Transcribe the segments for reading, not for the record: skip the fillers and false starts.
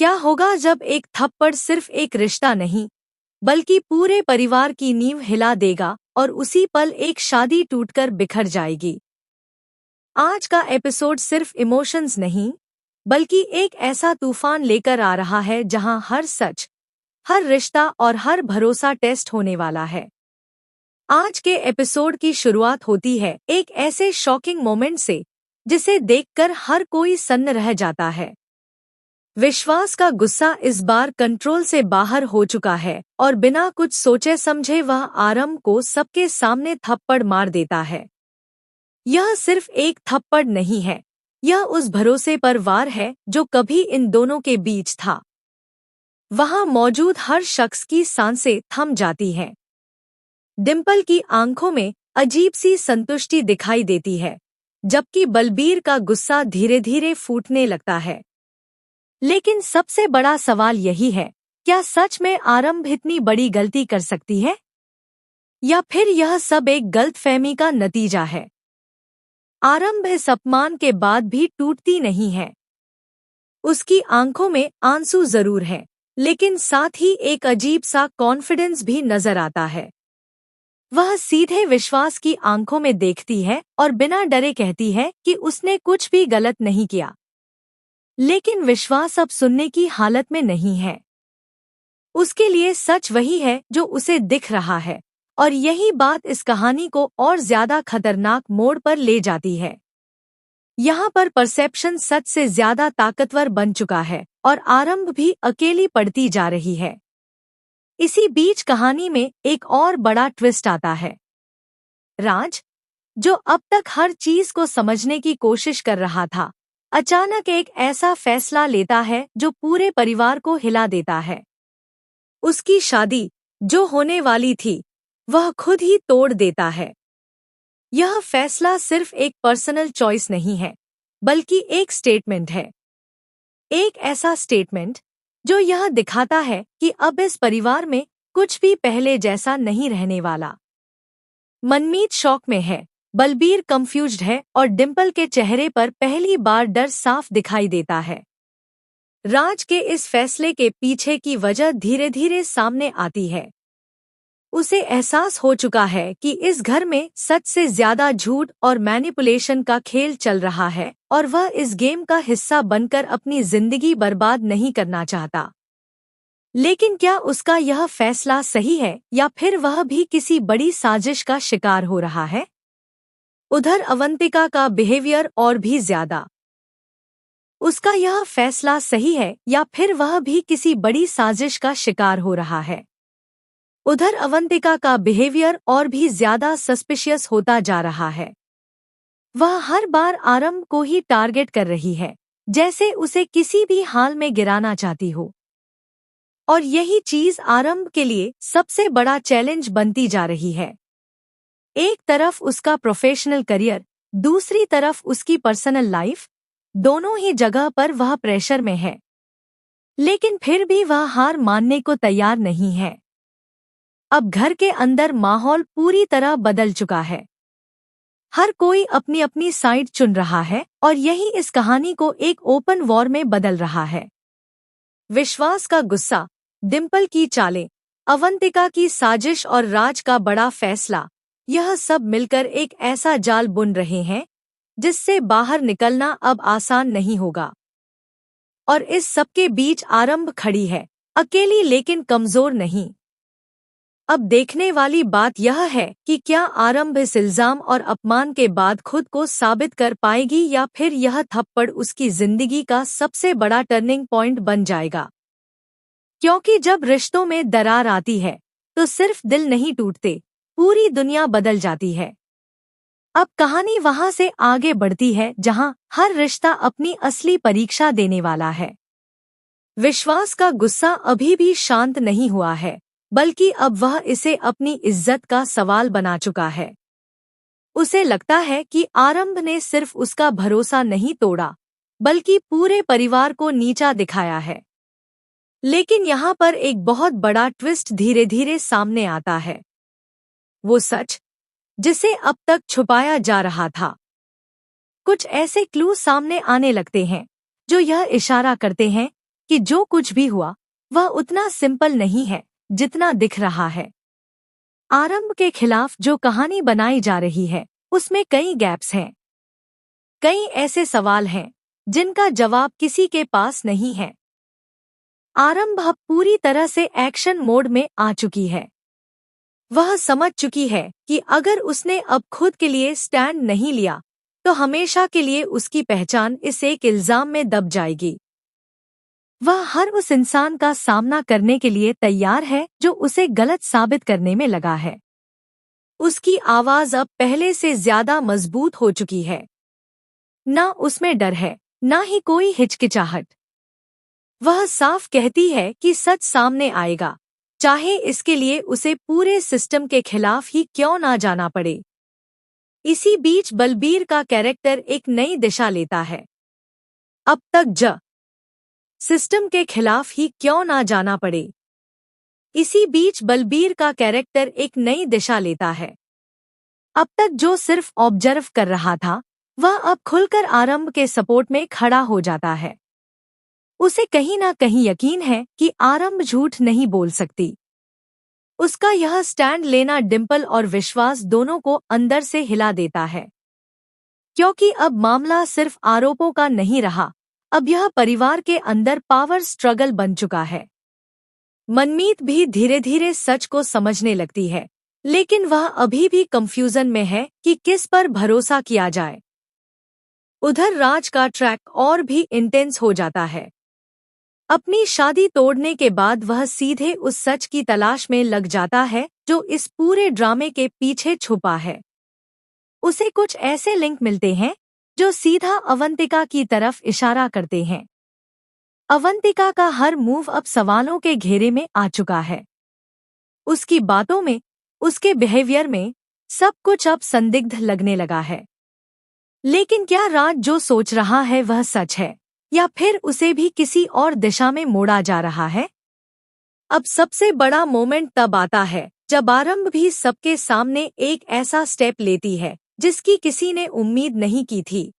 क्या होगा जब एक थप्पड़ सिर्फ एक रिश्ता नहीं बल्कि पूरे परिवार की नींव हिला देगा और उसी पल एक शादी टूटकर बिखर जाएगी। आज का एपिसोड सिर्फ इमोशंस नहीं बल्कि एक ऐसा तूफान लेकर आ रहा है जहां हर सच, हर रिश्ता और हर भरोसा टेस्ट होने वाला है। आज के एपिसोड की शुरुआत होती है एक ऐसे शॉकिंग मोमेंट से जिसे देखकर हर कोई सन्न रह जाता है। विश्वास का गुस्सा इस बार कंट्रोल से बाहर हो चुका है और बिना कुछ सोचे समझे वह आरंभ को सबके सामने थप्पड़ मार देता है। यह सिर्फ एक थप्पड़ नहीं है, यह उस भरोसे पर वार है जो कभी इन दोनों के बीच था। वहां मौजूद हर शख्स की सांसें थम जाती हैं। डिम्पल की आंखों में अजीब सी संतुष्टि दिखाई देती है, जबकि बलबीर का गुस्सा धीरे धीरे फूटने लगता है। लेकिन सबसे बड़ा सवाल यही है, क्या सच में आरंभ इतनी बड़ी गलती कर सकती है? या फिर यह सब एक गलतफहमी का नतीजा है? आरंभ इस अपमान के बाद भी टूटती नहीं है। उसकी आंखों में आंसू जरूर हैं, लेकिन साथ ही एक अजीब सा कॉन्फिडेंस भी नजर आता है। वह सीधे विश्वास की आंखों में देखती है और बिना डरे कहती है कि उसने कुछ भी गलत नहीं किया। लेकिन विश्वास अब सुनने की हालत में नहीं है। उसके लिए सच वही है जो उसे दिख रहा है, और यही बात इस कहानी को और ज्यादा खतरनाक मोड़ पर ले जाती है। यहाँ पर परसेप्शन सच से ज्यादा ताकतवर बन चुका है और आरंभ भी अकेली पड़ती जा रही है। इसी बीच कहानी में एक और बड़ा ट्विस्ट आता है। राज, जो अब तक हर चीज को समझने की कोशिश कर रहा था, अचानक एक ऐसा फैसला लेता है जो पूरे परिवार को हिला देता है। उसकी शादी जो होने वाली थी, वह खुद ही तोड़ देता है। यह फैसला सिर्फ एक पर्सनल चॉइस नहीं है, बल्कि एक स्टेटमेंट है। एक ऐसा स्टेटमेंट जो यह दिखाता है कि अब इस परिवार में कुछ भी पहले जैसा नहीं रहने वाला। मनमीत शॉक में है, बलबीर कंफ्यूज्ड है और डिम्पल के चेहरे पर पहली बार डर साफ दिखाई देता है। राज के इस फैसले के पीछे की वजह धीरे धीरे सामने आती है। उसे एहसास हो चुका है कि इस घर में सच से ज्यादा झूठ और मैनिपुलेशन का खेल चल रहा है और वह इस गेम का हिस्सा बनकर अपनी जिंदगी बर्बाद नहीं करना चाहता। लेकिन क्या उसका यह फैसला सही है या फिर वह भी किसी बड़ी साजिश का शिकार हो रहा है? उधर अवंतिका का बिहेवियर और भी ज्यादा। उसका यह फैसला सही है या फिर वह भी किसी बड़ी साजिश का शिकार हो रहा है? उधर अवंतिका का बिहेवियर और भी ज्यादा सस्पिशियस होता जा रहा है। वह हर बार आरंभ को ही टारगेट कर रही है, जैसे उसे किसी भी हाल में गिराना चाहती हो। और यही चीज आरंभ के लिए सबसे बड़ा चैलेंज बनती जा रही है। एक तरफ उसका प्रोफेशनल करियर, दूसरी तरफ उसकी पर्सनल लाइफ, दोनों ही जगह पर वह प्रेशर में है। लेकिन फिर भी वह हार मानने को तैयार नहीं है। अब घर के अंदर माहौल पूरी तरह बदल चुका है। हर कोई अपनी अपनी साइड चुन रहा है और यही इस कहानी को एक ओपन वॉर में बदल रहा है। विश्वास का गुस्सा, डिम्पल की चालें, अवंतिका की साजिश और राज का बड़ा फैसला, यह सब मिलकर एक ऐसा जाल बुन रहे हैं जिससे बाहर निकलना अब आसान नहीं होगा। और इस सबके बीच आरंभ खड़ी है, अकेली लेकिन कमजोर नहीं। अब देखने वाली बात यह है कि क्या आरंभ इस इल्जाम और अपमान के बाद खुद को साबित कर पाएगी या फिर यह थप्पड़ उसकी जिंदगी का सबसे बड़ा टर्निंग पॉइंट बन जाएगा। क्योंकि जब रिश्तों में दरार आती है तो सिर्फ दिल नहीं टूटते, पूरी दुनिया बदल जाती है। अब कहानी वहां से आगे बढ़ती है जहां हर रिश्ता अपनी असली परीक्षा देने वाला है। विश्वास का गुस्सा अभी भी शांत नहीं हुआ है, बल्कि अब वह इसे अपनी इज्जत का सवाल बना चुका है। उसे लगता है कि आरंभ ने सिर्फ उसका भरोसा नहीं तोड़ा, बल्कि पूरे परिवार को नीचा दिखाया है। लेकिन यहाँ पर एक बहुत बड़ा ट्विस्ट धीरे धीरे सामने आता है। वो सच जिसे अब तक छुपाया जा रहा था। कुछ ऐसे क्लू सामने आने लगते हैं जो यह इशारा करते हैं कि जो कुछ भी हुआ वह उतना सिंपल नहीं है जितना दिख रहा है। आरंभ के खिलाफ जो कहानी बनाई जा रही है उसमें कई गैप्स हैं। कई ऐसे सवाल हैं जिनका जवाब किसी के पास नहीं है। आरंभ अब पूरी तरह से एक्शन मोड में आ चुकी है। वह समझ चुकी है कि अगर उसने अब खुद के लिए स्टैंड नहीं लिया तो हमेशा के लिए उसकी पहचान इस एक इल्जाम में दब जाएगी। वह हर उस इंसान का सामना करने के लिए तैयार है जो उसे गलत साबित करने में लगा है। उसकी आवाज अब पहले से ज्यादा मजबूत हो चुकी है। ना उसमें डर है, ना ही कोई हिचकिचाहट। वह साफ कहती है कि सच सामने आएगा, चाहे इसके लिए उसे पूरे सिस्टम के खिलाफ ही क्यों ना जाना पड़े। इसी बीच बलबीर का कैरेक्टर एक नई दिशा लेता है। अब तक सिस्टम के खिलाफ ही क्यों ना जाना पड़े। इसी बीच बलबीर का कैरेक्टर एक नई दिशा लेता है। अब तक जो सिर्फ ऑब्जर्व कर रहा था वह अब खुलकर आरंभ के सपोर्ट में खड़ा हो जाता है। उसे कहीं ना कहीं यकीन है कि आरंभ झूठ नहीं बोल सकती। उसका यह स्टैंड लेना डिम्पल और विश्वास दोनों को अंदर से हिला देता है, क्योंकि अब मामला सिर्फ आरोपों का नहीं रहा, अब यह परिवार के अंदर पावर स्ट्रगल बन चुका है। मनमीत भी धीरे धीरे सच को समझने लगती है, लेकिन वह अभी भी कंफ्यूजन में है कि किस पर भरोसा किया जाए। उधर राज का ट्रैक और भी इंटेंस हो जाता है। अपनी शादी तोड़ने के बाद वह सीधे उस सच की तलाश में लग जाता है जो इस पूरे ड्रामे के पीछे छुपा है। उसे कुछ ऐसे लिंक मिलते हैं जो सीधा अवंतिका की तरफ इशारा करते हैं। अवंतिका का हर मूव अब सवालों के घेरे में आ चुका है। उसकी बातों में, उसके बिहेवियर में सब कुछ अब संदिग्ध लगने लगा है। लेकिन क्या राज जो सोच रहा है वह सच है, या फिर उसे भी किसी और दिशा में मोड़ा जा रहा है? अब सबसे बड़ा मोमेंट तब आता है जब आरंभ भी सबके सामने एक ऐसा स्टेप लेती है जिसकी किसी ने उम्मीद नहीं की थी।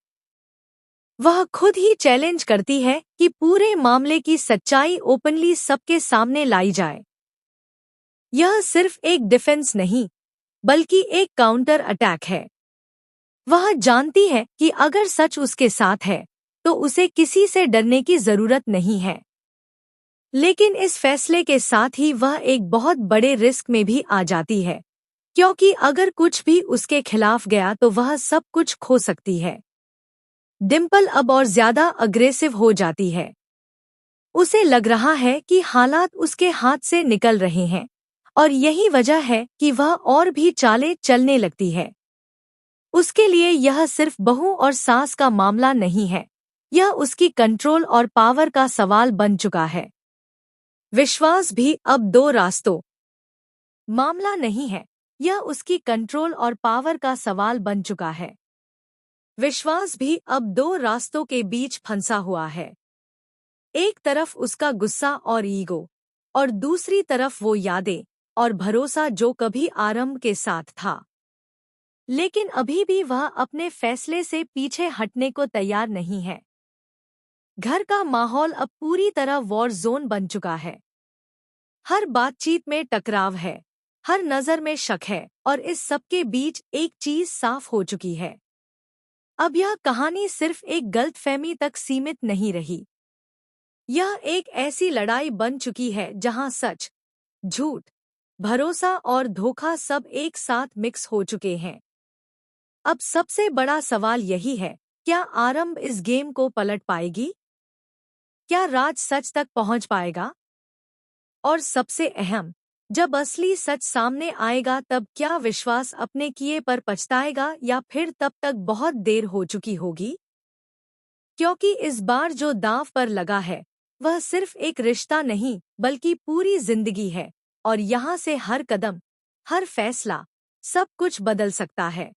वह खुद ही चैलेंज करती है कि पूरे मामले की सच्चाई ओपनली सबके सामने लाई जाए। यह सिर्फ एक डिफेंस नहीं, बल्कि एक काउंटर अटैक है। वह जानती है कि अगर सच उसके साथ है तो उसे किसी से डरने की जरूरत नहीं है। लेकिन इस फैसले के साथ ही वह एक बहुत बड़े रिस्क में भी आ जाती है, क्योंकि अगर कुछ भी उसके खिलाफ गया तो वह सब कुछ खो सकती है। डिम्पल अब और ज्यादा अग्रेसिव हो जाती है। उसे लग रहा है कि हालात उसके हाथ से निकल रहे हैं, और यही वजह है कि वह और भी चालें चलने लगती है। उसके लिए यह सिर्फ बहू और सास का मामला नहीं है, यह उसकी कंट्रोल और पावर का सवाल बन चुका है। विश्वास भी अब दो रास्तों मामला नहीं है, यह उसकी कंट्रोल और पावर का सवाल बन चुका है। विश्वास भी अब दो रास्तों के बीच फंसा हुआ है। एक तरफ उसका गुस्सा और ईगो, और दूसरी तरफ वो यादें और भरोसा जो कभी आरंभ के साथ था। लेकिन अभी भी वह अपने फैसले से पीछे हटने को तैयार नहीं है। घर का माहौल अब पूरी तरह वॉर जोन बन चुका है। हर बातचीत में टकराव है, हर नजर में शक है, और इस सबके बीच एक चीज साफ हो चुकी है। अब यह कहानी सिर्फ एक गलतफहमी तक सीमित नहीं रही। यह एक ऐसी लड़ाई बन चुकी है जहां सच, झूठ, भरोसा और धोखा सब एक साथ मिक्स हो चुके हैं। अब सबसे बड़ा सवाल यही है, क्या आरंभ इस गेम को पलट पाएगी? क्या राज सच तक पहुंच पाएगा? और सबसे अहम, जब असली सच सामने आएगा तब क्या विश्वास अपने किए पर पछताएगा, या फिर तब तक बहुत देर हो चुकी होगी? क्योंकि इस बार जो दांव पर लगा है वह सिर्फ एक रिश्ता नहीं बल्कि पूरी जिंदगी है, और यहाँ से हर कदम, हर फैसला, सब कुछ बदल सकता है।